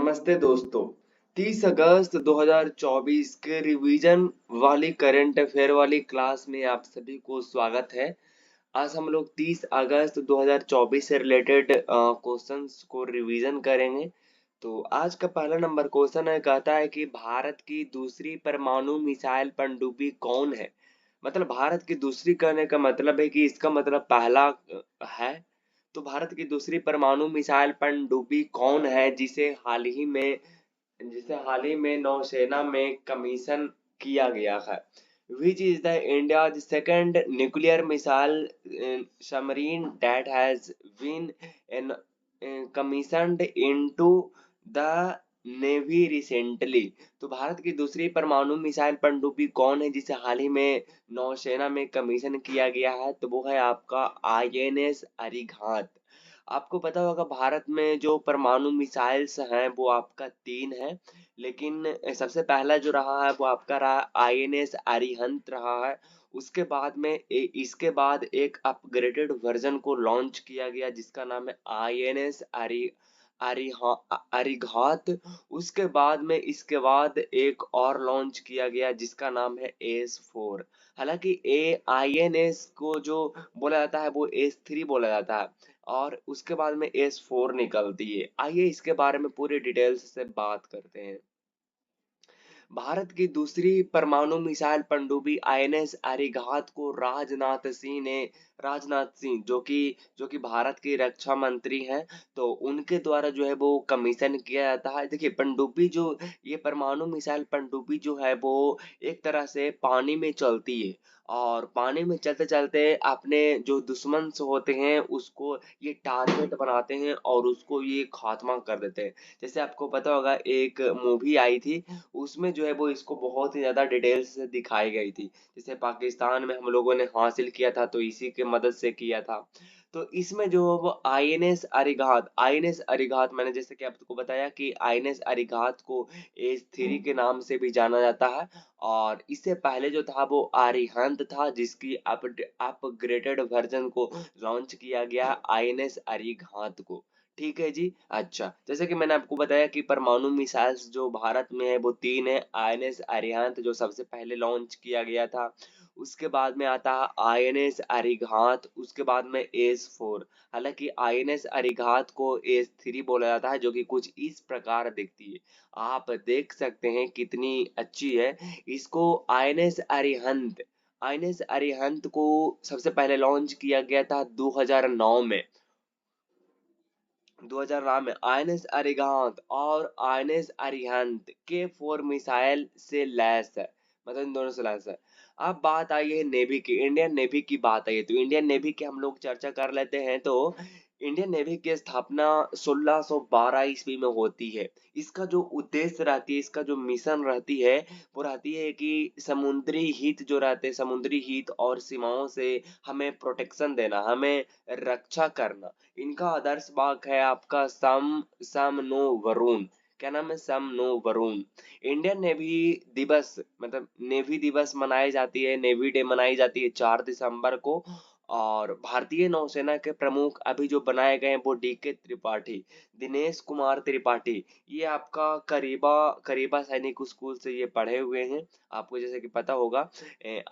नमस्ते दोस्तों। 30 अगस्त 2024 के रिवीजन वाली करंट अफेयर वाली क्लास में आप सभी को स्वागत है। आज हम लोग 30 अगस्त 2024 से रिलेटेड क्वेश्चंस को रिवीजन करेंगे। तो आज का पहला नंबर क्वेश्चन है, कहता है कि भारत की दूसरी परमाणु मिसाइल पनडुब्बी कौन है। मतलब भारत की दूसरी कहने का मतलब है कि इसका मतलब पहला है। तो भारत की दूसरी परमाणु मिसाइल पनडुब्बी कौन है जिसे हाल ही में नौसेना में कमीशन किया गया है। Which is the India's second nuclear missile submarine that has been commissioned into the navy recently. तो भारत की दूसरी परमाणु मिसाइल पनडुब्बी कौन है जिसे हाल ही में नौसेना में कमीशन किया गया है। तो वो है आपका आईएनएस अरिघात। आपको पता होगा भारत में जो परमाणु मिसाइल्स हैं वो आपका 3 है, लेकिन सबसे पहला जो रहा है वो आपका रहा आईएनएस अरिहंत रहा है। उसके बाद में इसके बाद एक अपग्रेडेड वर्जन को लॉन्च किया गया जिसका नाम है आईएनएस अरिघात। उसके बाद में इसके बाद एक और लॉन्च किया गया जिसका नाम है एस 4। हालांकि ए आईएनएस को जो बोला जाता है वो एस 3 बोला जाता है और उसके बाद में एस 4 निकलती है। आइए इसके बारे में पूरी डिटेल्स से बात करते हैं। भारत की दूसरी परमाणु मिसाइल पनडुब्बी आईएनएस अरिघात को राजनाथ सिंह जो कि भारत के रक्षा मंत्री हैं, तो उनके द्वारा जो है वो कमीशन किया जाता है। देखिए पनडुब्बी जो ये परमाणु मिसाइल पनडुब्बी जो है वो एक तरह से पानी में चलती है और पानी में चलते चलते अपने जो दुश्मन से होते हैं उसको ये टारगेट बनाते हैं और उसको ये खात्मा कर देते हैं। जैसे आपको पता होगा एक मूवी आई थी, उसमें जो है वो इसको बहुत ही ज़्यादा डिटेल्स से दिखाई गई थी। जैसे पाकिस्तान में हम लोगों ने हासिल किया था तो इसी के मदद से किया था। तो इसमें जो है वो आईएनएस अरिघात मैंने जैसे कि आपको बताया कि आईएनएस अरिघात को एस 3 के नाम से भी जाना जाता है और इससे पहले जो था वो अरिहंत था जिसकी अपग्रेडेड वर्जन को लॉन्च किया गया आईएनएस अरिघात को। ठीक है जी। अच्छा, जैसे कि मैंने आपको बताया कि परमाणु मिसाइल्स जो भारत में है वो 3 है। आईएनएस अरिहंत जो सबसे पहले लॉन्च किया गया था, उसके बाद में आता है आईएनएस अरिघात, उसके बाद में एस 4। हालांकि आईएनएस अरिघात को एस 3 बोला जाता है जो कि कुछ इस प्रकार दिखती है। आप देख सकते हैं कितनी अच्छी है। इसको आईएनएस अरिहंत को सबसे पहले लॉन्च किया गया था 2009 में। 2009 में आईएनएस अरिहंत और आईएनएस अरिहंत के 4 मिसाइल से लैस है, मतलब इन दोनों से लैस है। अब बात आई है नेवी की, इंडियन नेवी की बात आई है तो इंडियन नेवी की हम लोग चर्चा कर लेते हैं। तो इंडियन नेवी की स्थापना 1612 ईस्वी में होती है। इसका जो उद्देश्य रहती है, इसका जो मिशन रहती है वो रहती है कि समुद्री हित और सीमाओं से हमें प्रोटेक्शन देना, हमें रक्षा करना। इनका आदर्श वाक्य है आपका सम नो वरुण। क्या नाम है? सम नो वरुण। इंडियन नेवी दिवस मतलब नेवी दिवस मनाई जाती है, नेवी डे मनाई जाती है 4 दिसंबर को। और भारतीय नौसेना के प्रमुख अभी जो बनाए गए हैं वो डीके त्रिपाठी, दिनेश कुमार त्रिपाठी। ये आपका करीबा करीबा सैनिक स्कूल से ये पढ़े हुए हैं। आपको जैसे कि पता होगा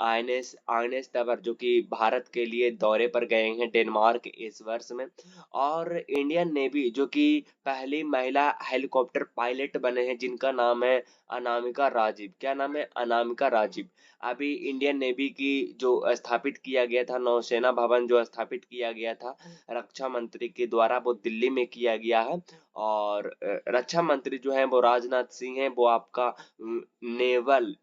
आईएनएस आईएनएस तवर जो कि भारत के लिए दौरे पर गए हैं डेनमार्क इस वर्ष में। और इंडियन नेवी जो कि पहली महिला हेलीकॉप्टर पायलट बने हैं जिनका नाम है अनामिका राजीव। क्या नाम है? अनामिका राजीव। अभी इंडियन नेवी की जो स्थापित किया गया था, नौसेना भवन जो स्थापित किया गया था रक्षा मंत्री के द्वारा, वो दिल्ली में किया गया है। और रक्षा मंत्री जो है वो राजनाथ सिंह है। वो आपका नेवल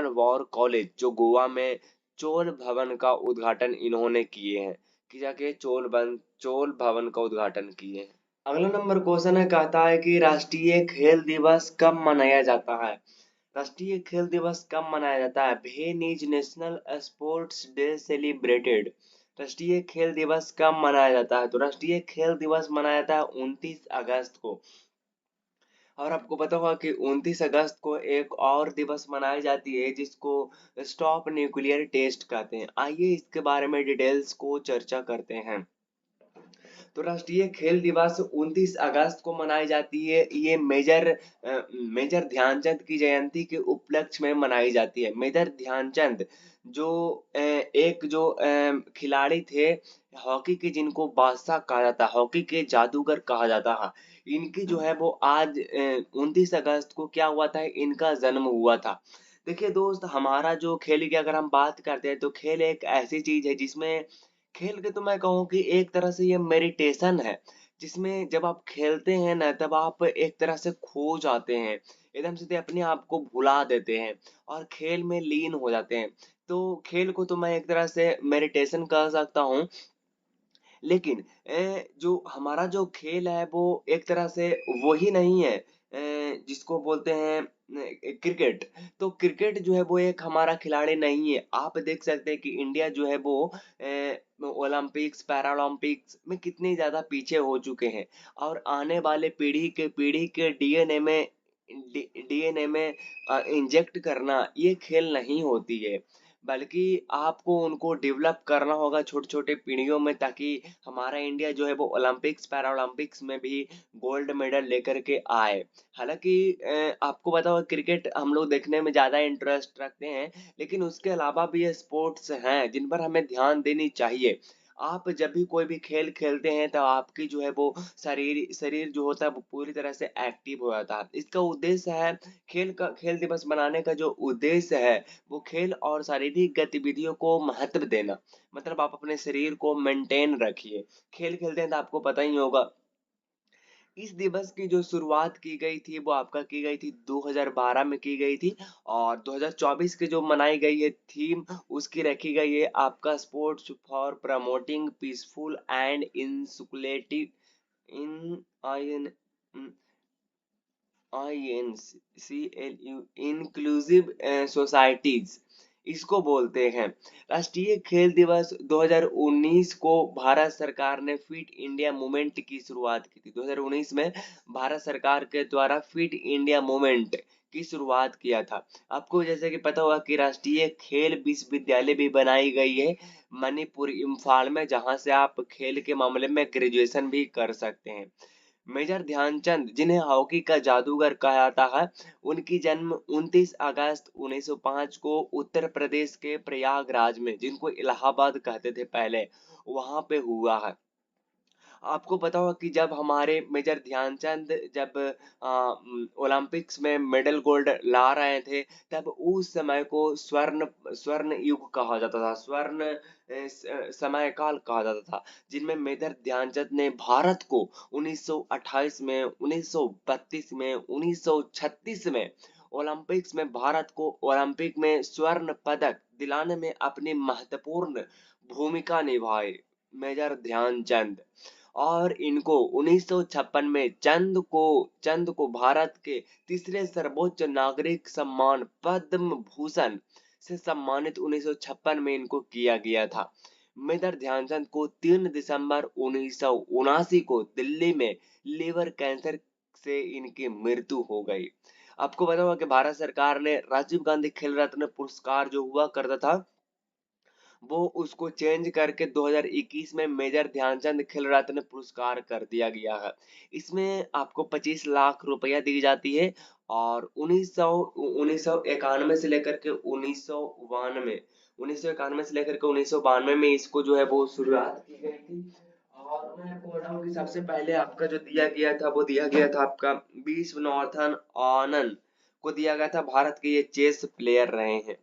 वॉर कॉलेज जो गोवा में चोल भवन का उद्घाटन इन्होंने किए हैं कि जाके चोल भवन का उद्घाटन किए हैं। अगला नंबर क्वेश्चन है, कहता है कि राष्ट्रीय खेल दिवस कब मनाया जाता है। राष्ट्रीय खेल दिवस कब मनाया जाता है? When is national sports day celebrated. राष्ट्रीय खेल दिवस कब मनाया जाता है? तो राष्ट्रीय खेल दिवस मनाया जाता है 29 अगस्त को। और आपको पता होगा कि 29 अगस्त को एक और दिवस मनाई जाती है जिसको स्टॉप न्यूक्लियर टेस्ट कहते हैं। आइए इसके बारे में डिटेल्स को चर्चा करते हैं। तो राष्ट्रीय खेल दिवस 29 अगस्त को मनाई जाती है। ये मेजर ध्यानचंद की जयंती के उपलक्ष्य में मनाई जाती है। मेजर ध्यानचंद जो एक जो खिलाड़ी थे हॉकी के, जिनको बादशाह कहा जाता है, हॉकी के जादूगर कहा जाता है, इनकी जो है वो आज 29 अगस्त को क्या हुआ था, इनका जन्म हुआ था। देखिए दोस्त, हमारा जो खेल की अगर हम बात करते हैं तो खेल एक ऐसी चीज है जिसमें खेल के तो मैं कहूँ कि एक तरह से ये मेडिटेशन है, जिसमें जब आप खेलते हैं ना तब आप एक तरह से खो जाते हैं, एकदम से अपने आप को भुला देते हैं और खेल में लीन हो जाते हैं। तो खेल को तो मैं एक तरह से मेडिटेशन कह सकता हूँ। लेकिन जो हमारा जो खेल है वो एक तरह से वही नहीं है जिसको बोलते हैं क्रिकेट। तो क्रिकेट जो है वो एक हमारा खिलाड़ी नहीं है। आप देख सकते हैं कि इंडिया जो है वो ओलंपिक्स पैरालंपिक्स में कितने ज्यादा पीछे हो चुके हैं, और आने वाले पीढ़ी के डीएनए में इंजेक्ट करना ये खेल नहीं होती है, बल्कि आपको उनको डेवलप करना होगा छोटे-छोटे पीढ़ियों में, ताकि हमारा इंडिया जो है वो ओलंपिक्स पैरालंपिक्स में भी गोल्ड मेडल लेकर के आए। हालाँकि आपको पता होगा क्रिकेट हम लोग देखने में ज़्यादा इंटरेस्ट रखते हैं, लेकिन उसके अलावा भी ये स्पोर्ट्स हैं जिन पर हमें ध्यान देनी चाहिए। आप जब भी कोई भी खेल खेलते हैं तो आपकी जो है वो शरीर शरीर जो होता है वो पूरी तरह से एक्टिव हो जाता है। इसका उद्देश्य है, खेल दिवस मनाने का जो उद्देश्य है वो खेल और शारीरिक गतिविधियों को महत्व देना। मतलब आप अपने शरीर को मेंटेन रखिए। खेल खेलते हैं तो आपको पता ही होगा। इस दिवस की जो शुरुआत की गई थी वो आपका की गई थी 2012 में की गई थी, और 2024 की जो मनाई गई है थीम उसकी रखी गई है आपका sports for promoting peaceful and insulative in आइन INCLU इंक्लूसिव सोसाइटीज, इसको बोलते हैं। राष्ट्रीय खेल दिवस 2019 को भारत सरकार ने फिट इंडिया मूवमेंट की शुरुआत की थी। 2019 में भारत सरकार के द्वारा फिट इंडिया मूवमेंट की शुरुआत किया था। आपको जैसे कि पता होगा कि राष्ट्रीय खेल विश्वविद्यालय भी बनाई गई है मणिपुर इम्फाल में, जहां से आप खेल के मामले में ग्रेजुएशन भी कर सकते हैं। मेजर ध्यानचंद, जिन्हें हॉकी का जादूगर कहा जाता है, उनकी जन्म 29 अगस्त 1905 को उत्तर प्रदेश के प्रयागराज में, जिनको इलाहाबाद कहते थे पहले, वहां पे हुआ है। आपको पता होगा कि जब हमारे मेजर ध्यानचंद जब ओलंपिक्स में मेडल गोल्ड ला रहे थे, तब उस समय को स्वर्ण स्वर्ण युग कहा जाता था, स्वर्ण समय काल कहा जाता था, जिनमें मेजर ध्यानचंद ने भारत को 1928 में, 1932 में, 1936 में ओलंपिक्स में भारत को ओलंपिक में स्वर्ण पदक दिलाने में अपनी महत्वपूर्ण भूमिका निभाई मेजर ध्यानचंद। और इनको 1956 में चंद को भारत के तीसरे सर्वोच्च नागरिक सम्मान पद्म भूषण से सम्मानित 1956 में इनको किया गया था। मेजर ध्यानचंद को 3 दिसंबर 1979 को दिल्ली में लीवर कैंसर से इनकी मृत्यु हो गई। आपको पता होगा कि भारत सरकार ने राजीव गांधी खेल रत्न पुरस्कार जो हुआ करता था, वो उसको चेंज करके 2021 में मेजर ध्यानचंद खेल रत्न पुरस्कार कर दिया गया है। इसमें आपको 25 लाख रुपया दी जाती है, और 1991 से लेकर के 1991 से लेकर के 1992 में इसको जो है वो शुरुआत की गई थी। और मैं आपको बताऊं कि सबसे पहले आपका जो दिया गया था वो दिया गया था आपका विश्वनाथन आनंद को दिया गया था। भारत के ये चेस प्लेयर रहे हैं।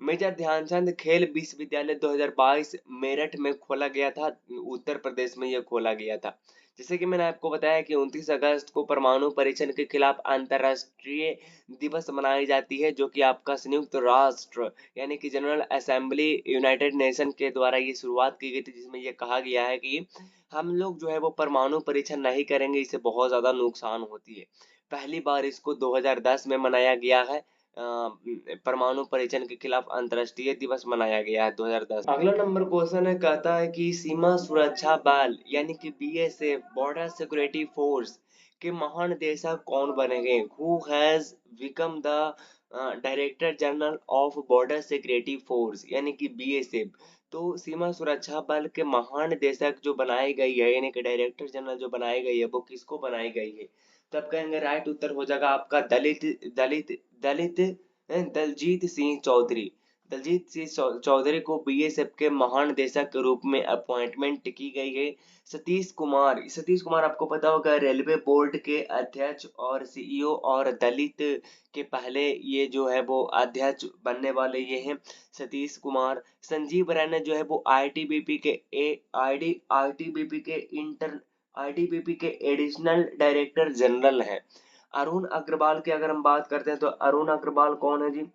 मेजर ध्यानचंद खेल विश्वविद्यालय 2022 मेरठ में खोला गया था, उत्तर प्रदेश में यह खोला गया था। जैसे कि मैंने आपको बताया कि 29 अगस्त को परमाणु परीक्षण के खिलाफ अंतरराष्ट्रीय दिवस मनाई जाती है, जो कि आपका संयुक्त राष्ट्र यानी कि जनरल असेंबली यूनाइटेड नेशन के द्वारा ये शुरुआत की गई थी, जिसमें यह कहा गया है कि हम लोग जो है वो परमाणु परीक्षण नहीं करेंगे, इससे बहुत ज्यादा नुकसान होती है। पहली बार इसको 2010 में मनाया गया है। परमाणु परीक्षण के खिलाफ अंतरराष्ट्रीय दिवस मनाया गया है 2010। अगला नंबर क्वेश्चन है, कहता है कि सीमा सुरक्षा बल यानी कि बीएसएफ बॉर्डर सिक्योरिटी फोर्स के महानिदेशक कौन बनेंगे? Who has become the director general of border security force यानी कि बीएसएफ। तो सीमा सुरक्षा बल के महानिदेशक जो बनाई गई है, यानी कि डायरेक्टर जनरल जो बनाई गई है, वो किसको बनाई गई है? तब कहेंगे राइट उत्तर हो जाएगा आपका दलित दलित दलित दलजीत सिंह चौधरी। दलजीत सिंह चौधरी को बीएसएफ के महानिदेशक के रूप में अपॉइंटमेंट की गई है। सतीश कुमार आपको पता होगा रेलवे बोर्ड के अध्यक्ष और सीईओ, और दलित के पहले ये जो है वो अध्यक्ष बनने वाले ये हैं सतीश कुमार। संजीव रैना जो है वो आईटीबीपी के आईटीबीपी के आईटीबीपी के एडिशनल डायरेक्टर जनरल हैं। अरुण अग्रवाल की अगर हम बात करते हैं तो अरुण अग्रवाल कौन है जी?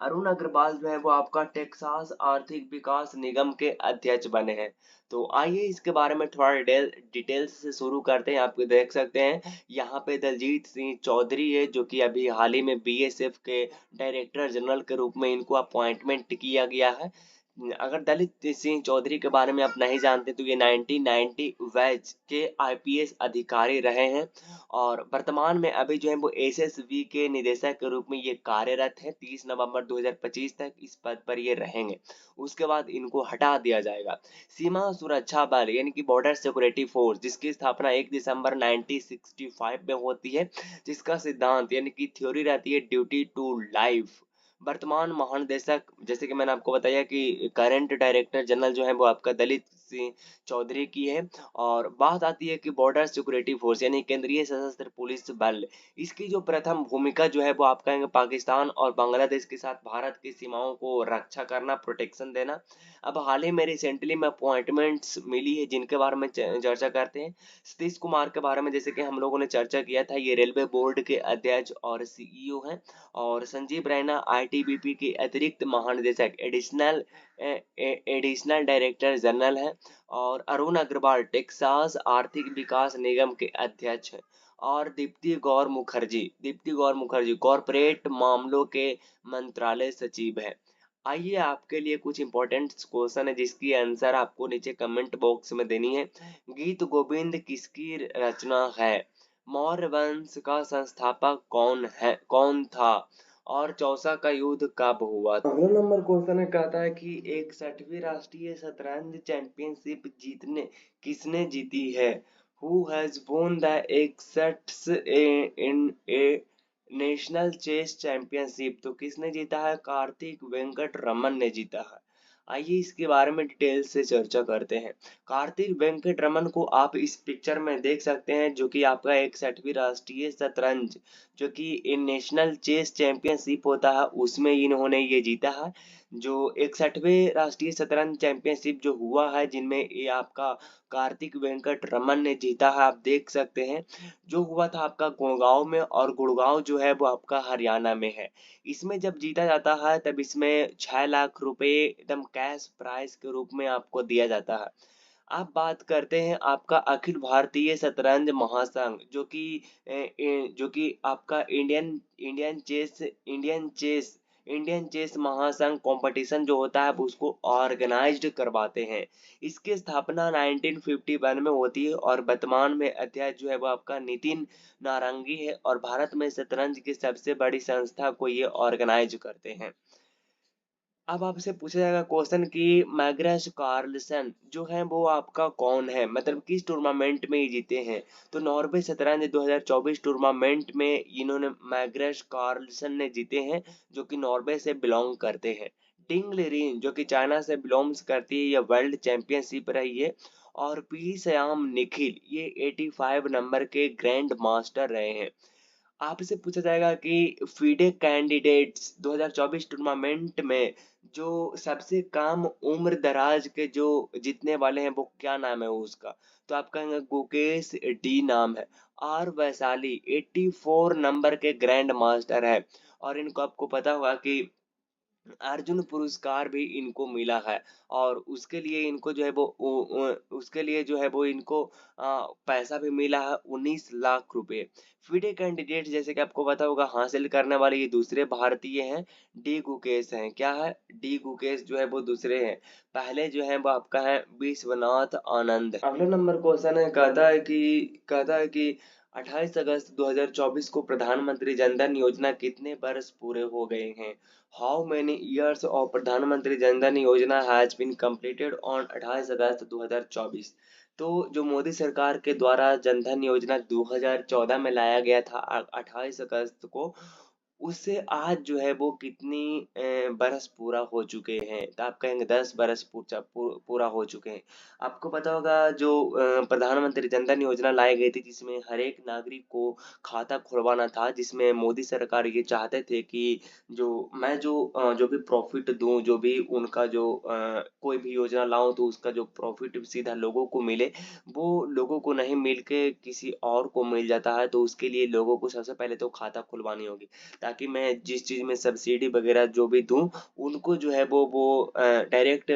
अरुण अग्रवाल जो है वो आपका टेक्सास आर्थिक विकास निगम के अध्यक्ष बने हैं। तो आइए इसके बारे में थोड़ा डिटेल्स से शुरू करते हैं। आप देख सकते हैं यहाँ पे दलजीत सिंह चौधरी है, जो कि अभी हाल ही में बीएसएफ के डायरेक्टर जनरल के रूप में इनको अपॉइंटमेंट किया गया है। अगर दलित सिंह चौधरी के बारे में आप नहीं जानते तो ये 1990 बैच के आईपीएस अधिकारी रहे हैं, और वर्तमान में अभी जो है वो एसएसबी के निदेशक के रूप में ये कार्यरत है। 30 नवंबर 2025 तक इस पद पर ये रहेंगे, उसके बाद इनको हटा दिया जाएगा। सीमा सुरक्षा बल यानी कि बॉर्डर सिक्योरिटी फोर्स, जिसकी स्थापना 1 दिसंबर 1965 में होती है, जिसका सिद्धांत यानी कि थ्योरी रहती है ड्यूटी टू लाइफ। वर्तमान महानिदेशक, जैसे कि मैंने आपको बताया कि करंट डायरेक्टर जनरल जो है वो आपका दलित सिंह चौधरी की है। और बात आती है कि बॉर्डर सिक्योरिटी फोर्स यानी केंद्रीय सशस्त्र पुलिस बल, इसकी जो प्रथम भूमिका जो है वो आप कहेंगे पाकिस्तान और बांग्लादेश के साथ भारत की सीमाओं को रक्षा करना, प्रोटेक्शन देना। अब हाल ही में रिसेंटली में अपॉइंटमेंट्स मिली है जिनके बारे में चर्चा करते हैं। सतीश कुमार के बारे में जैसे कि हम लोगों ने चर्चा किया था, ये रेलवे बोर्ड के अध्यक्ष और सीईओ हैं। और संजीव रैना आईटीबीपी के अतिरिक्त महानिदेशक एडिशनल डायरेक्टर जनरल हैं। और अरुण अग्रवाल टेक्सास आर्थिक विकास निगम के अध्यक्ष हैं। और दीप्ति गौर मुखर्जी कॉरपोरेट मामलों के मंत्रालय सचिव है। आइए आपके लिए कुछ इंपॉर्टेंट क्वेश्चन है जिसकी आंसर आपको नीचे कमेंट बॉक्स में देनी है। गीत गोविंद किसकी रचना है? मौर्य वंश का संस्थापक कौन था? और चौसा का युद्ध कब हुआ? अगला नंबर क्वेश्चन है, कहता है कि 61वीं राष्ट्रीय शतरंज चैंपियनशिप जीतने किसने जीती है? Who has won the 61th in a national chess championship? तो किसने जीता है? कार्तिक वेंकट रमन ने जीता है। आइए इसके बारे में डिटेल से चर्चा करते हैं। कार्तिक वेंकट रमन को आप इस पिक्चर में देख सकते हैं, जो कि आपका 61वीं राष्ट्रीय शतरंज जो कि नेशनल चेस चैंपियनशिप होता है उसमें इन्होंने ये जीता है। जो 61वें राष्ट्रीय शतरंज चैंपियनशिप जो हुआ है, जिनमें ये आपका कार्तिक वेंकट रमन ने जीता है, आप देख सकते हैं। जो हुआ था आपका गुड़गांव में, और गुड़गांव जो है वो आपका हरियाणा में है। इसमें जब जीता जाता है तब इसमें 6 लाख रुपए एकदम कैश प्राइज के रूप में आपको दिया जाता है। अब बात करते हैं आपका अखिल भारतीय शतरंज महासंघ, जो कि आपका इंडियन चेस महासंघ कंपटीशन जो होता है वो उसको ऑर्गेनाइज्ड करवाते हैं। इसकी स्थापना 1951 में होती है, और वर्तमान में अध्यक्ष जो है वो आपका नितिन नारंगी है, और भारत में शतरंज की सबसे बड़ी संस्था को ये ऑर्गेनाइज करते हैं। अब आपसे पूछा जाएगा क्वेश्चन कि मैग्नस कार्लसन जो है वो आपका कौन है, मतलब किस टूर्नामेंट में ये जीते हैं? तो नॉर्वे शतरंज 2024 टूर्नामेंट में इन्होंने मैग्नस कार्लसन ने जीते हैं, जो कि नॉर्वे से बिलोंग करते हैं। टिंग लिरिन जो कि चाइना से बिलोंग्स करती है, ये वर्ल्ड चैंपियनशिप रही है। और पी श्याम निखिल ये 85 नंबर के ग्रैंड मास्टर रहे हैं। आपसे पूछा जाएगा कि फीडे कैंडिडेट्स 2024 टूर्नामेंट में जो सबसे कम उम्र दराज के जो जीतने वाले हैं वो क्या नाम है उसका? तो आप कहेंगे गुकेश डी नाम है। आर वैशाली 84 नंबर के ग्रैंड मास्टर है, और इनको आपको पता होगा कि अर्जुन पुरस्कार भी इनको मिला है। और उसके लिए इनको जो है वो उसके लिए जो है वो इनको पैसा भी मिला है 19 लाख रुपए। फिडे कैंडिडेट जैसे कि आपको पता होगा हासिल करने वाले ये दूसरे भारतीय हैं, डी गुकेश हैं। क्या है? डी गुकेश जो है वो दूसरे हैं। पहले जो है वो आपका है विश्वनाथ आनंद। अगला नंबर क्वेश्चन है, कहता है कि 28 अगस्त 2024 को प्रधानमंत्री जन धन योजना कितने बरस पूरे हो गए हैं? हाउ मेनी ईयर्स ऑफ प्रधानमंत्री जन धन योजना हैज बीन कंप्लीटेड ऑन 28 अगस्त 2024? तो जो मोदी सरकार के द्वारा जन धन योजना 2014 में लाया गया था 28 अगस्त को, उससे आज जो है वो कितनी बरस पूरा हो चुके हैं? तो आप कहेंगे 10 बरस पूरा हो चुके हैं। आपको पता होगा जो प्रधानमंत्री जन धन योजना लाई गई थी जिसमें हर एक नागरिक को खाता खुलवाना था, जिसमें मोदी सरकार ये चाहते थे कि जो भी प्रॉफिट दूं, जो भी उनका जो कोई भी योजना लाऊं तो उसका जो प्रॉफिट सीधा लोगों को मिले, वो लोगों को नहीं मिल के किसी और को मिल जाता है। तो उसके लिए लोगों को सबसे पहले तो खाता खुलवानी होगी, ताकि मैं जिस चीज में सब्सिडी वगैरह जो भी दूं, उनको जो है वो डायरेक्ट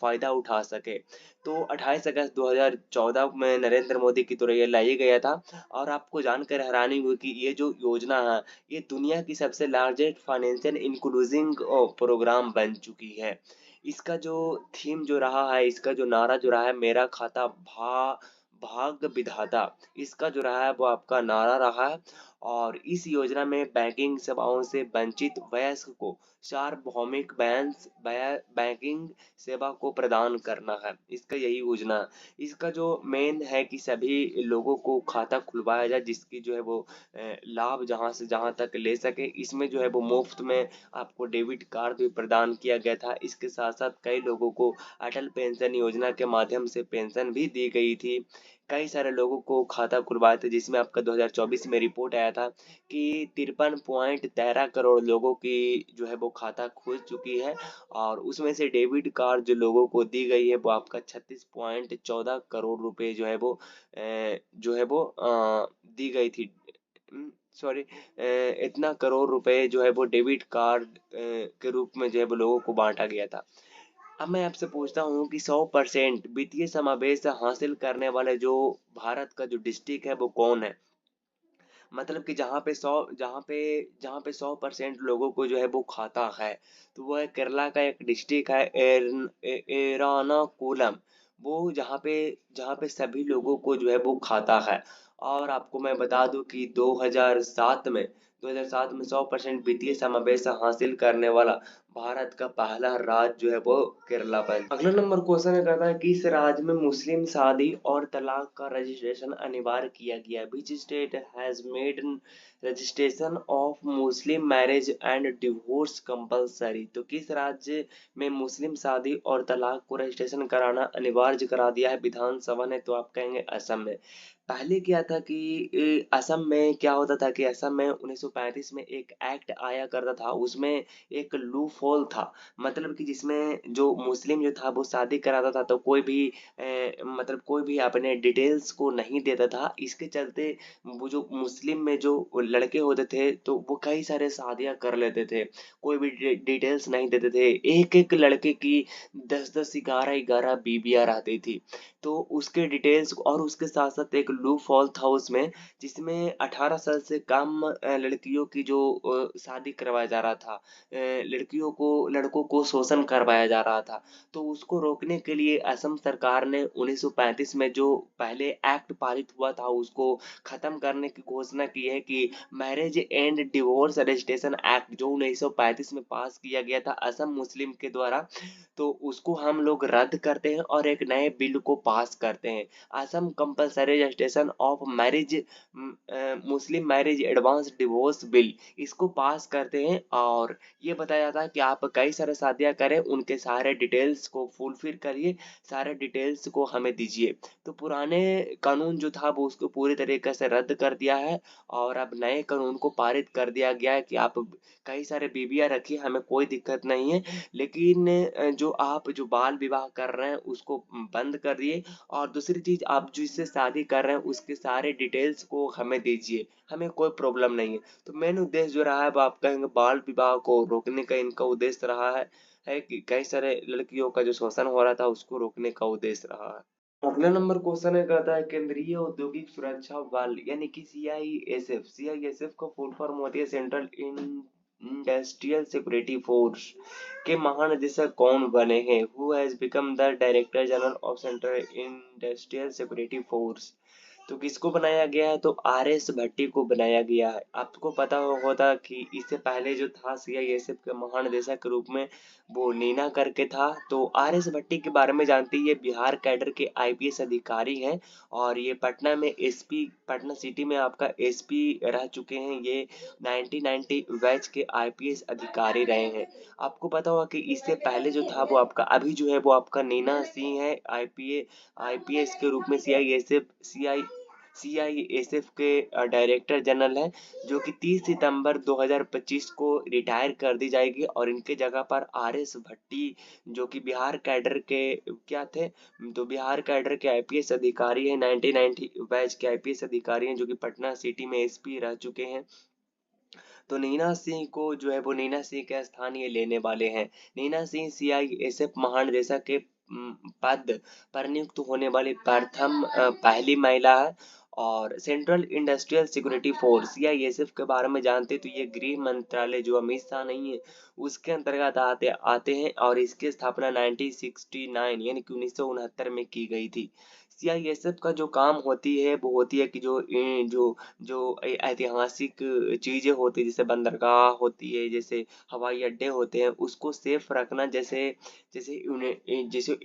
फायदा उठा सके। तो 28 अगस्त 2014 में नरेंद्र मोदी की तरह ये लाई गया था। और आपको जानकर हैरानी हुई कि ये जो योजना है, ये दुनिया की सबसे लार्जेस्ट फाइनेंशियल इंक्लूजिंग प्रोग्राम बन चुकी है। इसका जो थीम जो रहा है, इसका जो नारा जो रहा है, मेरा खाता भाग्य विधाता, इसका जो रहा है वो आपका नारा रहा है। और इस योजना में बैंकिंग सेवाओं से वंचित वयस्क को सार्वभौमिक बैंकिंग सेवा को प्रदान करना है, इसका यही योजना है। इसका जो मेन है कि सभी लोगों को खाता खुलवाया जाए, जिसकी जो है वो लाभ जहां से जहां तक ले सके। इसमें जो है वो मुफ्त में आपको डेबिट कार्ड भी प्रदान किया गया था। इसके साथ साथ कई लोगों को अटल पेंशन योजना के माध्यम से पेंशन भी दी गई थी। कई सारे लोगों को खाता खुलवाए थे, जिसमें आपका 2024 में रिपोर्ट आया था कि 53.13 करोड़ लोगों की जो है वो खाता खुल चुकी है। और उसमें से डेबिट कार्ड जो लोगों को दी गई है वो आपका 36.14 करोड़ रुपए जो है वो दी गई थी। सॉरी, इतना करोड़ रुपए जो है वो डेबिट कार्ड के रूप में जो है वो लोगों को बांटा गया था। अब मैं आपसे पूछता हूँ कि 100% वित्तीय समावेश हासिल करने वाले जो भारत का जो डिस्ट्रिक्ट है वो कौन है? मतलब कि जहाँ पे 100% लोगों को जो है वो खाता है, तो वो है केरला का एक डिस्ट्रिक्ट है एर्नाकुलम। वो जहाँ पे सभी लोगों को जो है वो खाता है। और आपको मैं बता दूं कि 2007 में 100% वित्तीय समावेश हासिल करने वाला भारत का पहला राज्य जो है वो केरला बन। अगला नंबर क्वेश्चन है, कहता है किस राज्य में मुस्लिम शादी और तलाक का रजिस्ट्रेशन अनिवार्य किया गया? Which state has made registration of Muslim marriage and divorce compulsory? तो किस राज्य में मुस्लिम शादी और तलाक को रजिस्ट्रेशन कराना अनिवार्य करा दिया है विधानसभा ने? तो आप कहेंगे असम में। पहले क्या था कि असम में क्या होता था कि असम में 1935 में एक एक्ट आया करता था, उसमें एक लूप होल था। मतलब कि जिसमें जो मुस्लिम जो था वो शादी कराता था तो मतलब कोई भी अपने डिटेल्स को नहीं देता था। इसके चलते वो जो मुस्लिम में जो लड़के होते थे तो वो कई सारे शादियां कर लेते थे, कोई भी डिटेल्स नहीं देते थे। एक एक लड़के की 10-10 11-11 बीबियां रहती थी। तो उसके डिटेल्स और उसके साथ साथ एक लूप होल था उसमें, जिसमें 18 साल से कम लड़कियों की जो शादी करवाया जा रहा था, लड़कों को शोषण करवाया जा रहा था। तो उसको रोकने के लिए असम सरकार ने 1935 में जो पहले एक्ट पारित हुआ था उसको खत्म करने की घोषणा की है कि marriage and divorce registration act जो 1935 में पास किया गया था असम मुस्लिम के द्वारा, तो उसको हम लोग रद्द करते हैं और एक नए बिल को पास करते हैं। Assam compulsory registration of marriage Muslim marriage advance divorce bill, इसको पास करते हैं। और ये बताया जाता है कि आप कई सारे शादियां करें, उनके सारे डिटेल्स को फुलफिल करिए, सारे डिटेल्स को हमें दीजिए। तो पुराने कानून जो था वो उसको पूरी तरीके से रद्द कर दिया है और अब नए कानून को पारित कर दिया गया है कि आप कई सारे बीबियां रखिए, हमें कोई दिक्कत नहीं है। लेकिन जो आप जो बाल विवाह कर रहे हैं उसको बंद करिए। और दूसरी चीज, आप जिससे शादी कर रहे हैं उसके सारे डिटेल्स को हमें दीजिए, हमें कोई प्रॉब्लम नहीं है। तो मेन उद्देश्य जो रहा है वो आप कहेंगे बाल विवाह को रोकने का इनका उद्देश्य रहा है कि कई सारे लड़कियों का जो शोषण हो रहा था उसको रोकने का उद्देश्य रहा है। अगला नंबर क्वेश्चन है, कहता है केंद्रीय औद्योगिक सुरक्षा बल यानी कि सीआईएसएफ का फुल फॉर्म होती है सेंट्रल इंडस्ट्रियल सिक्योरिटी फोर्स के महानिदेशक कौन बने हैं? Who has become the director general of central industrial security force? तो किसको बनाया गया है? तो आर.एस. भट्टी को बनाया गया है। आपको पता होता कि इससे पहले जो था सीआईएसएफ के महानिदेशक के रूप में वो नीना करके था। तो आर.एस. भट्टी के बारे में जानते ही, ये बिहार कैडर के आईपीएस अधिकारी हैं और ये पटना में एसपी, पटना सिटी में आपका एसपी रह चुके हैं। ये 1990 बैच के आईपीएस अधिकारी रहे हैं। आपको पता होगा कि इससे पहले जो था वो आपका अभी जो है वो आपका नीना सिंह है, आईपीएस के रूप में सीआईएसएफ के डायरेक्टर जनरल हैं, जो कि 30 सितंबर 2025 को रिटायर कर दी जाएगी और इनके जगह पर आर.एस. भट्टी, जो कि बिहार कैडर के क्या थे, तो बिहार कैडर के आईपीएस अधिकारी हैं, 1990 बैच के आईपीएस अधिकारी हैं, जो कि पटना सिटी में एसपी रह चुके हैं। तो नीना सिंह को जो है वो नीना सिंह का स्थान ये लेने वाले हैं। नीना सिंह सीआईएसएफ महानिदेशक के पद पर नियुक्त होने वाली प्रथम पहली महिला है। और central industrial security force CISF के बारे में जानते तो ये गृह मंत्रालय जो अमित शाह नहीं है उसके अंतर्गत आते आते हैं और इसकी स्थापना 1969 यानी कि 1969 में की गई थी। सीआईएसएफ का जो काम होती है वो होती है कि जो ऐतिहासिक चीजें होती है, जैसे बंदरगाह होती है, जैसे हवाई अड्डे होते हैं, उसको सेफ रखना। जैसे जैसे जैसे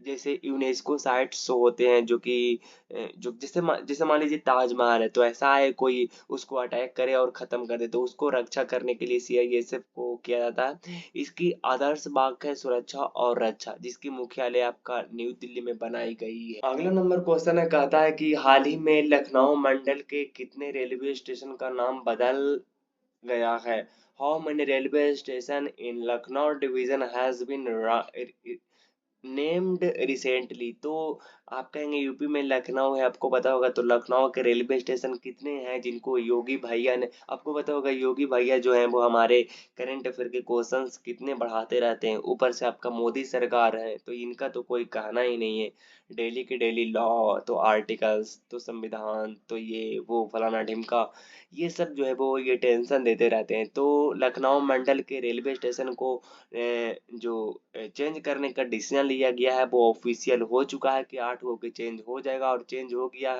जैसे यूनेस्को साइट्स होते हैं, जो कि जो जैसे मान लीजिए ताजमहल है, तो ऐसा है कोई उसको अटैक करे और खत्म कर दे, तो उसको रक्षा करने के लिए सीआईएसएफ को किया जाता है। इसकी आदर्श बात है सुरक्षा और रक्षा, जिसकी मुख्यालय आपका न्यू दिल्ली में बनाई गई है। अगला नंबर क्वेश्चन है, कहता है कि हाल ही में लखनऊ मंडल के कितने रेलवे स्टेशन का नाम बदल गया है? How many railway station in Lucknow division has been named recently? तो आप कहेंगे यूपी में लखनऊ है, आपको पता होगा, तो लखनऊ के रेलवे स्टेशन कितने हैं जिनको योगी भैया ने, आपको पता होगा योगी भैया जो है वो हमारे करंट अफेयर के क्वेश्चंस कितने बढ़ाते रहते हैं, ऊपर से आपका मोदी सरकार है तो इनका तो कोई कहना ही नहीं है। डेली के डेली लॉ, तो आर्टिकल्स, तो संविधान, तो ये वो फलाना ढिमका, ये सब जो है वो ये टेंशन देते रहते हैं। तो लखनऊ मंडल के रेलवे स्टेशन को जो चेंज करने का डिसीजन लिया गया है वो ऑफिशियल हो चुका है कि 8 होके चेंज हो जाएगा और चेंज हो गया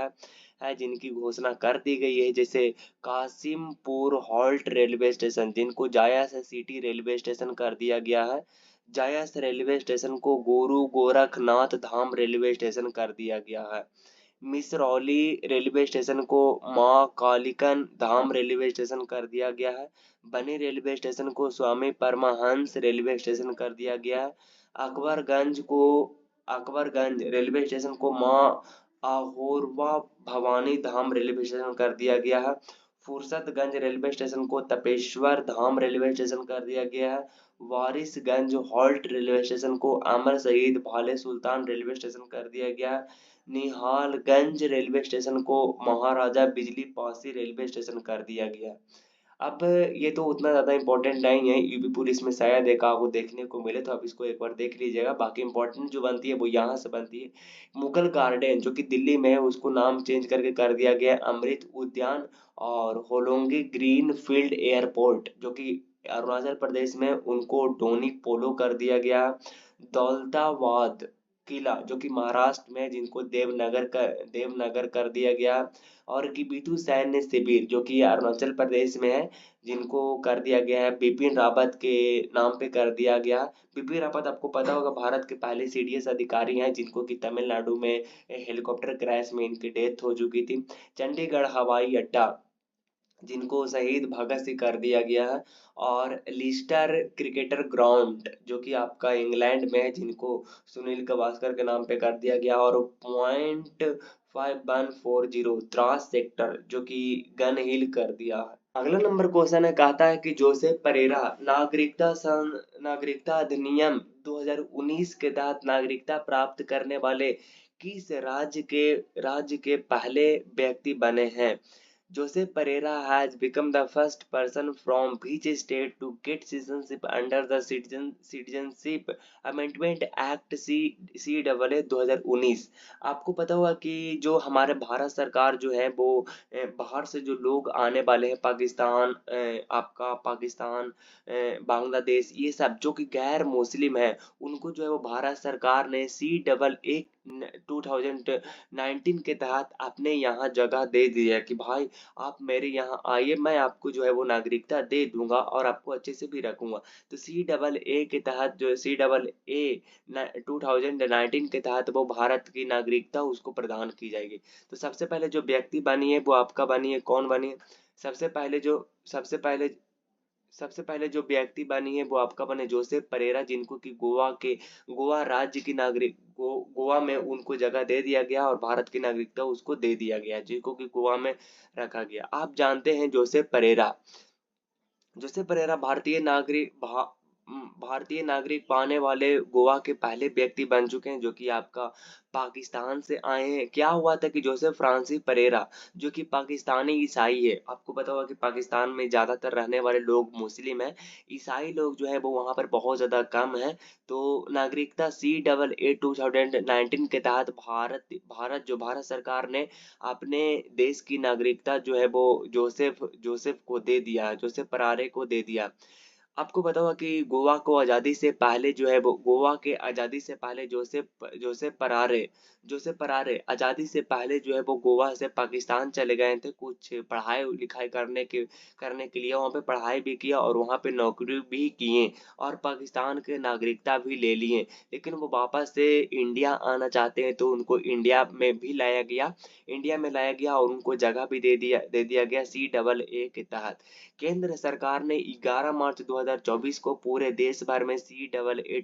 है जिनकी घोषणा कर दी गई है। जैसे कासिमपुर हॉल्ट रेलवे स्टेशन, जिनको जायस सिटी रेलवे स्टेशन कर दिया गया है। जायस रेलवे स्टेशन को गुरु गोरखनाथ धाम रेलवे स्टेशन कर दिया गया है। मिसरौली रेलवे स्टेशन को मां कालिकन धाम रेलवे स्टेशन कर दिया गया है। बनी रेलवे स्टेशन को स्वामी परमाहंस रेलवे स्टेशन कर दिया गया है। अकबरगंज रेलवे स्टेशन को मां अहोरवा भवानी धाम रेलवे स्टेशन कर दिया गया है। फुर्सतगंज रेलवे स्टेशन को तपेश्वर धाम रेलवे स्टेशन कर दिया गया है। वारिसगंज हॉल्ट रेलवे स्टेशन को अमर शहीद भाले सुल्तान रेलवे स्टेशन कर दिया गया है। निहालगंज रेलवे स्टेशन को महाराजा बिजली पासी रेलवे स्टेशन कर दिया गया। अब ये तो उतना ज़्यादा इम्पोर्टेंट नहीं है, यूपी पुलिस में शायद एक आपको देखने को मिले, तो आप इसको एक बार देख लीजिएगा। बाकी इम्पोर्टेंट जो बनती है वो यहाँ से बनती है। मुगल गार्डन जो कि दिल्ली में है उसको नाम चेंज करके कर दिया गया अमृत उद्यान। और होलोंगी ग्रीन फील्ड एयरपोर्ट जो कि अरुणाचल प्रदेश में, उनको डोनी पोलो कर दिया गया। दौलताबाद किला जो कि महाराष्ट्र में, जिनको देवनगर कर दिया गया। और गिबीतु सैन्य शिविर जो कि अरुणाचल प्रदेश में है, जिनको कर दिया गया है बिपिन रावत के नाम पे कर दिया गया। बिपिन रावत आपको पता होगा भारत के पहले सीडीएस अधिकारी हैं, जिनको कि तमिलनाडु में हेलीकॉप्टर क्रैश में इनकी डेथ हो चुकी थी। चंडीगढ़ हवाई अड्डा, जिनको शहीद भगत सिंह कर दिया गया है। और लिस्टर क्रिकेटर ग्राउंड जो कि आपका इंग्लैंड में है, जिनको सुनील गावस्कर के नाम पे कर दिया गया। और .5140 द्रास सेक्टर जो कि गन हिल कर दिया है। अगला नंबर क्वेश्चन है, कहता है कि जोसेफ परेरा नागरिकता अधिनियम 2019 के तहत नागरिकता प्राप्त करने वाले किस राज्य के पहले व्यक्ति बने हैं? Joseph Pereira has become the first person from which state to get citizenship under the Citizenship Amendment Act CAA 2019। आपको पता होगा कि जो हमारे भारत सरकार जो है वो बाहर से जो लोग आने वाले हैं, पाकिस्तान, आपका पाकिस्तान, बांग्लादेश, ये सब जो कि गैर मुस्लिम है, उनको जो है वो भारत सरकार ने CAA 2019 के तहत अपने यहाँ जगह दे दी है कि भाई आप मेरे यहाँ आइए, मैं आपको जो है वो नागरिकता दे दूंगा और आपको अच्छे से भी रखूंगा। तो CAA के तहत जो CAA 2019 के तहत वो भारत की नागरिकता उसको प्रदान की जाएगी। तो सबसे पहले जो व्यक्ति बनी है वो आपका बनी है, कौन बनी है? सबसे पहले जो सबसे पहले सबसे पहले जो व्यक्ति बनी है वो आपका बने जोसेफ परेरा, जिनको कि गोवा राज्य की गोवा में उनको जगह दे दिया गया और भारत की नागरिकता उसको दे दिया गया, जिनको कि गोवा में रखा गया। आप जानते हैं जोसेफ परेरा, जोसेफ परेरा भारतीय नागरिक पाने वाले गोवा के पहले व्यक्ति बन चुके हैं जो कि आपका पाकिस्तान से आए हैं। क्या हुआ था कि जोसेफ फ्रांसिस परेरा जो कि पाकिस्तानी ईसाई है, आपको पता होगा कि पाकिस्तान में ज्यादातर रहने वाले लोग मुस्लिम हैं, ईसाई लोग जो है वो वहां पर बहुत ज्यादा कम है। तो नागरिकता CAA 2019 के तहत भारत सरकार ने अपने देश की नागरिकता जो है वो जोसेफ जोसेफ को दे दिया, जोसेफ परारे को दे दिया। आपको पता होगा कि गोवा को आजादी से पहले जो है वो गोवा के आजादी से पहले जोसेफ परारे आजादी से पहले जो है वो गोवा से पाकिस्तान चले गए थे कुछ पढ़ाई लिखाई करने के लिए, वहां पे पढ़ाई भी किया और वहां पे नौकरी भी किए और पाकिस्तान के नागरिकता भी ले लिए। लेकिन वो वापस से इंडिया आना चाहते हैं तो उनको इंडिया में लाया गया और उनको जगह भी दे दिया गया CAA के तहत। केंद्र सरकार ने 11 मार्च 2024 को पूरे देश भर में CAA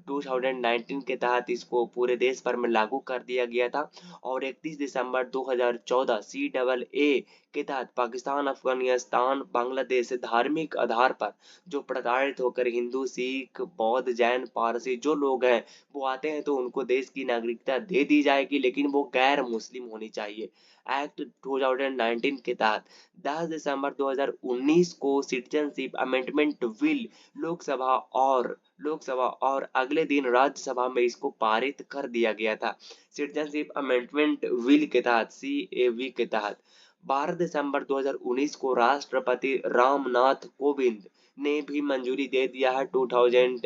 2019 के तहत इसको पूरे देश भर में लागू कर दिया गया था और 31 दिसंबर 2014 CAA के तहत पाकिस्तान, अफगानिस्तान, बांग्लादेश से धार्मिक आधार पर जो प्रताड़ित होकर हिंदू, सिख, बौद्ध, जैन, पारसी जो लोग हैं वो आते हैं तो उनको देश की नागरिकता दे दी जाएगी, लेकिन वो गैर मुस्लिम होनी चाहिए। एक्ट 2019 के तहत 10 दिसंबर 2019 को सिटीजनशिप अमेंडमेंट बिल लोकसभा और अगले दिन राज्यसभा में इसको पारित कर दिया गया था। सिटीजनशिप अमेंडमेंट बिल के तहत CAV के तहत 12 दिसंबर 2019 को राष्ट्रपति रामनाथ कोविंद ने भी मंजूरी दे दिया है 2000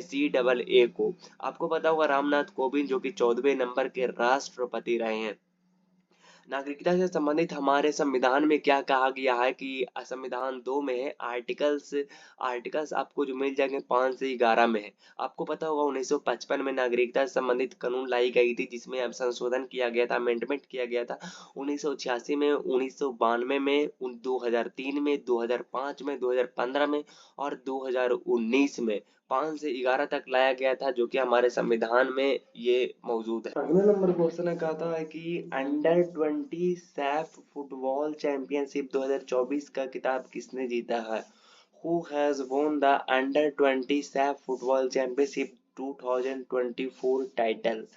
CAA को। आपको पता होगा रामनाथ कोविंद जो कि 14वें नंबर के राष्ट्रपति रहे हैं। नागरिकता से संबंधित हमारे संविधान में क्या कहा गया है कि संविधान 2 में है, आर्टिकल्स आपको जो मिल जाएंगे 5 से 11 में है। आपको पता होगा 1955 में नागरिकता से संबंधित कानून लाई गई थी जिसमें अब संशोधन किया गया था, अमेंडमेंट किया गया था 1986 में, 1992 में, 2003 में, 2005 में, 2015 में और 2019 में 5 से 11 तक लाया गया था जो कि हमारे संविधान में ये मौजूद है। अगला नंबर क्वेश्चन कहता है कि अंडर 20 सैफ फुटबॉल चैंपियनशिप 2024 का खिताब किसने जीता है? Who has won the Under 20 SAF Football Championship 2024 title?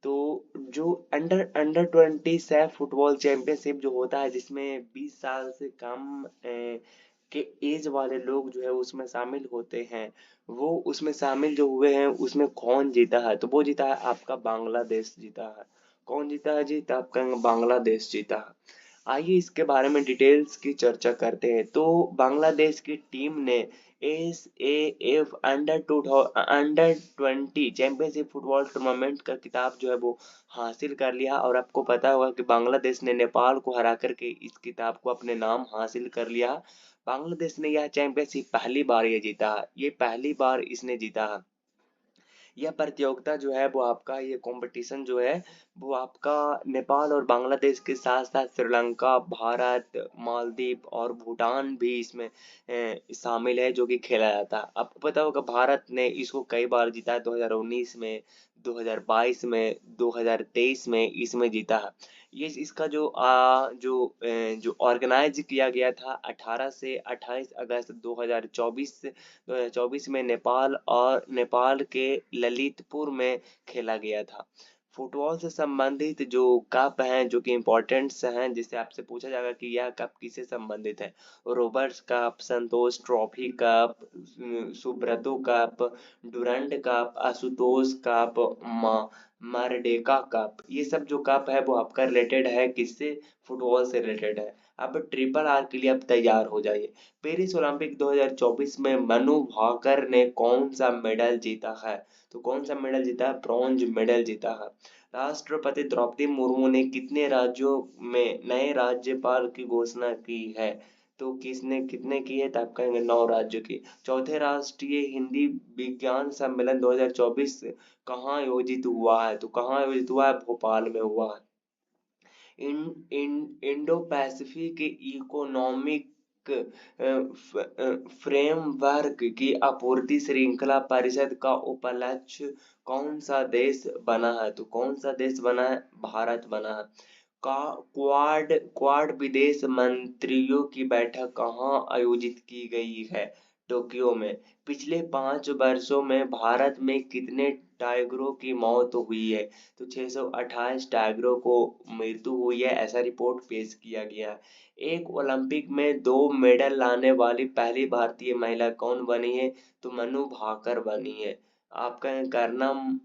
तो जो अंडर 20 सैफ फुटबॉल चैंपियनशिप जो होता है जिसमें 20 साल से कम के एज वाले लोग जो है उसमें शामिल होते हैं, वो उसमें शामिल जो हुए हैं उसमें कौन जीता है? तो वो जीता है आपका बांग्लादेश जीता है। कौन जीता है जी? तो आपका बांग्लादेश जीता है। आइए इसके बारे में डिटेल्स की चर्चा करते हैं। तो बांग्लादेश की टीम ने SAF under 20 championship football tournament का खिताब जो है वो हासिल कर लिया और आपको पता होगा कि बांग्लादेश ने नेपाल को हरा करके इस खिताब को अपने नाम हासिल कर लिया। बांग्लादेश ने यह चैंपियनशिप पहली बार ये जीता है, ये पहली बार इसने जीता है। यह प्रतियोगिता जो है वो आपका ये कंपटीशन जो है वो आपका नेपाल और बांग्लादेश के साथ साथ श्रीलंका, भारत, मालदीव और भूटान भी इसमें शामिल है जो कि खेला जाता है। आपको पता होगा भारत ने इसको कई बार जीता है, 2019 में, 2022 में, 2023 में इसमें जीता है। ये इसका जो ऑर्गेनाइज किया गया था 18 से 28 अगस्त 2024 में नेपाल के ललितपुर में खेला गया था। फुटबॉल से संबंधित जो कप हैं जो कि इम्पोर्टेंट्स हैं जिससे आपसे पूछा जाएगा कि यह कप किससे संबंधित है। Roberts cup, Santosh trophy cup, Subroto cup, Durand cup, Ashutosh cup, Merdeka cup, ये सब जो कप है वो आपका रिलेटेड है किससे? फुटबॉल से रिलेटेड है। अब ट्रिपल आर के लिए अब तैयार हो जाइए। पेरिस ओलंपिक 2024 में मनु भाकर ने कौन सा मेडल जीता है? तो कौन सा मेडल जीता है? ब्रॉन्ज मेडल जीता है। राष्ट्रपति द्रौपदी मुर्मू ने कितने राज्यों में नए राज्यपाल की घोषणा की है? तो किसने कितने की है? तो आप कहेंगे 9 राज्यों की। चौथे राष्ट्रीय हिंदी विज्ञान सम्मेलन 2024 कहाँ आयोजित हुआ है? तो कहाँ आयोजित हुआ है? भोपाल में हुआ है। इंडो पैसिफिक इकोनॉमिक फ्रेमवर्क की आपूर्ति श्रृंखला परिषद का उपाध्यक्ष कौन सा देश बना है? तो कौन सा देश बना है? भारत बना है। का क्वाड क्वाड विदेश मंत्रियों की बैठक कहाँ आयोजित की गई है? टोक्यो में। पिछले 5 वर्षों में भारत में कितने टाइगरों की मौत हुई है? तो 628 टाइगरों को मृत्यु हुई है, ऐसा रिपोर्ट पेश किया गया है। एक ओलंपिक में 2 मेडल लाने वाली पहली भारतीय महिला कौन बनी है? तो मनु भाकर बनी है। आपका करना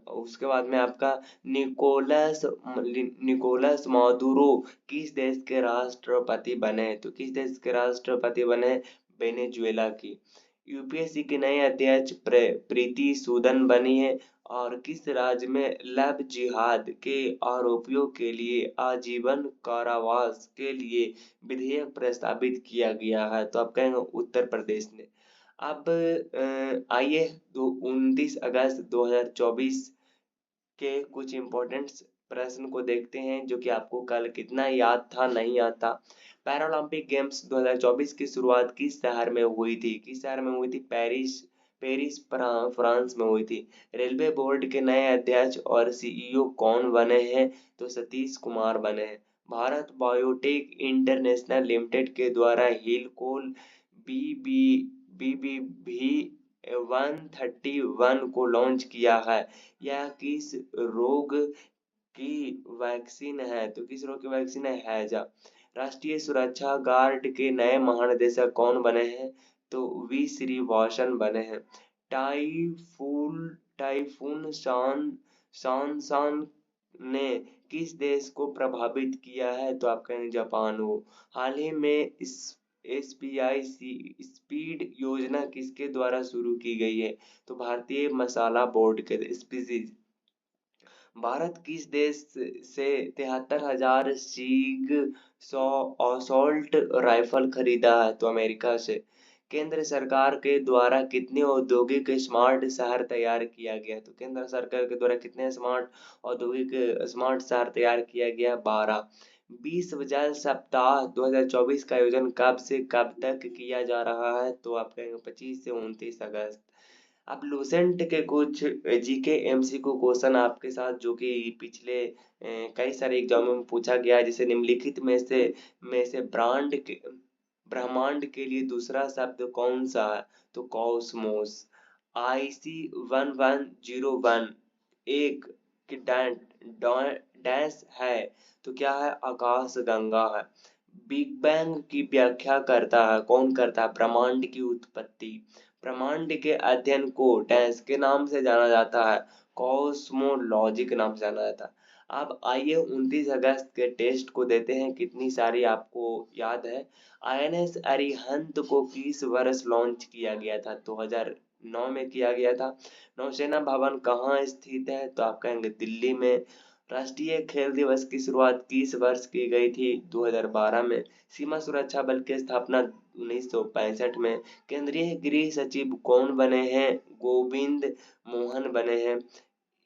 उसके बाद में आपका निकोलस निकोलस मादुरो किस देश के राष्ट्रपति बने? तो किस देश के राष्ट्रपति बने? वेनेजुएला की। यूपीएससी के नए अध्यक्ष प्रीति सूदन बनी है। और किस राज्य में लव जिहाद के आरोपियों के लिए आजीवन कारावास के लिए विधेयक प्रस्तावित किया गया है? तो आप कहेंगे उत्तर प्रदेश ने। अब आइए 29 अगस्त 2024 के कुछ इम्पोर्टेंट प्रश्न को देखते हैं जो कि आपको कल कितना याद था, नहीं याद था। पैरालंपिक गेम्स 2024 की शुरुआत किस शहर में हुई थी? किस शहर में हुई थी? पेरिस पेरिस फ्रांस में हुई थी। रेलवे बोर्ड के नए अध्यक्ष और सीईओ कौन बने हैं? तो सतीश कुमार बने हैं। भारत बायोटेक इंटरनेशनल लिमिटेड के द्वारा हिलकोल बीबी बीबीबी 131 को लॉन्च किया है। यह किस रोग की वैक्सीन है? तो किस रोग की वैक्सीन है? हैजा। राष्ट्रीय सुरक्षा गार्ड के नए महानिदेशक कौन बने हैं? तो वी श्रीवासन बने हैं। टाइफून टाइफून शान ने किस देश को प्रभावित किया है? तो आप कहेंगे जापान हो। हाल ही में इस एसबीआई स्पीड योजना किसके द्वारा शुरू की गई है? तो भारतीय मसाला बोर्ड के स्पीसीज। भारत किस देश से 73,000 सीग असॉल्ट राइफल खरीदा है? तो अमेरिका से। केंद्र सरकार के द्वारा कितने औद्योगिक स्मार्ट शहर तैयार किया गया? तो केंद्र सरकार के द्वारा कितने स्मार्ट औद्योगिक स्मार्ट शहर तैयार किया गया? 12। विश्व जल सप्ताह 2024 का आयोजन कब से कब तक किया जा रहा है? तो आप कहेंगे 25 से 29 अगस्त। अब लूसेंट के कुछ जीके एमसीक्यू क्वेश्चन आपके साथ जो कि पिछले कई सारे एग्जामों में पूछा गया है, जैसे निम्नलिखित में से ब्रह्मांड के लिए दूसरा शब्द कौन सा है? तो कॉस्मोस। IC1101 एक की डैश है, तो क्या है? आकाश गंगा है। बिग बैंग की व्याख्या करता है, कौन करता है? ब्रह्मांड की उत्पत्ति। ब्रह्मांड के अध्ययन को डैश के नाम से जाना जाता है? कॉस्मोलॉजी के नाम से जाना जाता है। अब आइए 29 अगस्त के टेस्ट को देते हैं, कितनी सारी आपको याद है। आईएनएस अरिहंत को किस वर्ष लॉन्च किया गया था? 2009 में किया गया था। नौसेना भवन कहाँ स्थित है? तो आप कहेंगे दिल्ली में। राष्ट्रीय खेल दिवस की शुरुआत किस वर्ष की गई थी? 2012 में। सीमा सुरक्षा बल की स्थापना 1965 में। केंद्रीय गृह सचिव कौन बने हैं? गोविंद मोहन बने हैं।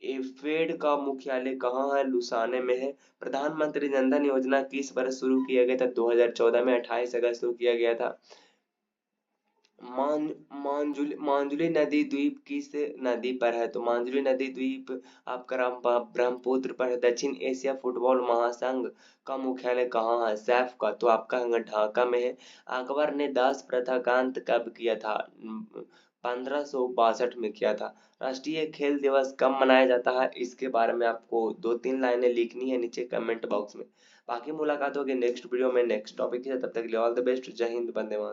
एफेड का मुख्यालय कहाँ है? लुसाने में है। प्रधानमंत्री जनधन योजना किस वर्ष शुरू किया गया था? 2014 में 28 अगस्त को किया गया था। मांजुली नदी द्वीप किस नदी पर है? तो मांजुली नदी द्वीप आपका ब्रह्मपुत्र पर है। दक्षिण एशिया फुटबॉल महासंघ का मुख्यालय कहाँ है? सैफ का। तो आपका ढाका में है। अकबर ने दास प्रथा का अंत कब किया था? 1562 में किया था। राष्ट्रीय खेल दिवस कब मनाया जाता है? इसके बारे में आपको 2-3 लाइनें लिखनी है नीचे कमेंट बॉक्स में। बाकी मुलाकात होगी नेक्स्ट वीडियो में नेक्स्ट टॉपिक के साथ। तब तक के लिए ऑल द बेस्ट। जय हिंद, वंदे मातरम।